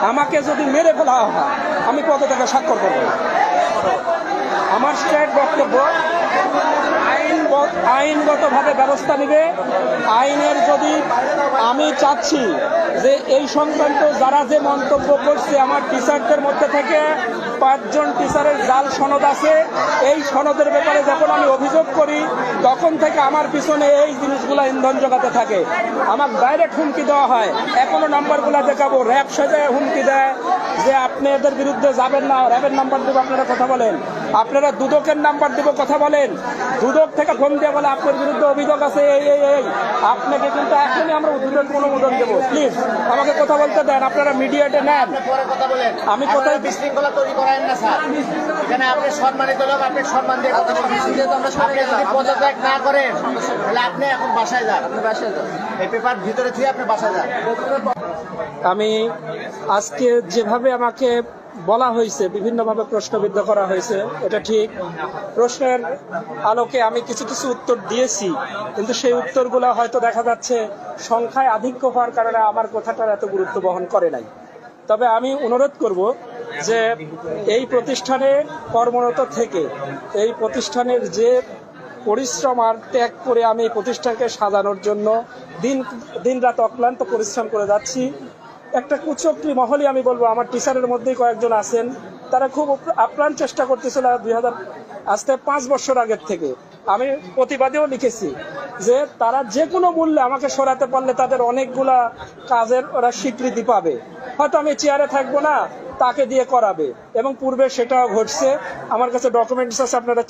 আমাকে যদি মেরে ফেলা হয় আমি কত টাকা স্বাক্ষর করব? আমার স্ট্রেট বক্তব্য, আইনগতভাবে ব্যবস্থা নেবে। আইনের যদি আমি চাচ্ছি যে এই সংক্রান্ত যারা যে মন্তব্য করছে, আমার টিচারদের মধ্যে থেকে 5 জন টিচারের জাল সনদ আছে। এই সনদের ব্যাপারে যখন আমি অভিযোগ করি তখন থেকে আমার পিছনে এই জিনিসগুলো ইন্ধন জোগাতে থাকে। আমার ডাইরেক্ট হুমকি দেওয়া হয়, এখনো নাম্বারগুলো দেখাবো, র্যাব সাজায় হুমকি দেয় যে আপনি এদের বিরুদ্ধে যাবেন না, র্যাবের নাম্বার দেবো আপনারা কথা বলেন, আপনারা দুদকের নাম্বার দেব কথা বলেন, দুদক থেকে ফোন দিয়ে বলে আপনার বিরুদ্ধে অভিযোগ আছে এই আপনাকে কিন্তু এখনই আমরা দুদক অনুমোদন দেবো, প্লিজ আমাকে কথা বলতে দেন, আপনারা মিডিয়াতে নেন। আমি কোথায় বিশৃঙ্খলা তৈরি করেন না স্যার, এখানে আপনি সম্মানিত লোক, আপনি সম্মান দিয়ে কথা বলছেন। আপনি যদি পদত্যাগ না করেন তাহলে আপনি এখন বাসায় যান, এই পেপার ভিতরে থেকে আপনি বাসায় যান। আমি আজকে যেভাবে আমাকে বলা হয়েছে, বিভিন্নভাবে প্রশ্নবিদ্ধ করা হয়েছে, এটা ঠিক। প্রশ্নের আলোকে আমি কিছু কিছু উত্তর দিয়েছি, কিন্তু সেই উত্তরগুলো হয়তো দেখা যাচ্ছে সংখ্যায় আধিক্য হওয়ার কারণে আমার কথাটার এত গুরুত্ব বহন করে নাই। তবে আমি অনুরোধ করব যে এই প্রতিষ্ঠানে কর্মরত থেকে, এই প্রতিষ্ঠানের যে পরিশ্রম আর ত্যাগ করে আমি এই প্রতিষ্ঠানকে সাজানোর জন্য দিন রাত অক্লান্ত পরিশ্রম করে যাচ্ছি, একটা কুচক্রী মহলই আমি বলবো, আমার টিচারের মধ্যেই কয়েকজন আছেন, তারা খুব আপ্রাণ চেষ্টা করতেছিল 2000 আজ থেকে 5 বছর আগের থেকে। আমি প্রতিবাদেও লিখেছি যে তারা যে কোনো মূল্যে আমাকে সরাতে পারলে তাদের অনেকগুলা কাজের ওরা স্বীকৃতি পাবে, হয়তো আমি চেয়ারে থাকবো না, তাকে দিয়ে করাবে, এবং পূর্বে সেটাও ঘটছে। আমার কাছে ডকুমেন্টস আছে, আপনারা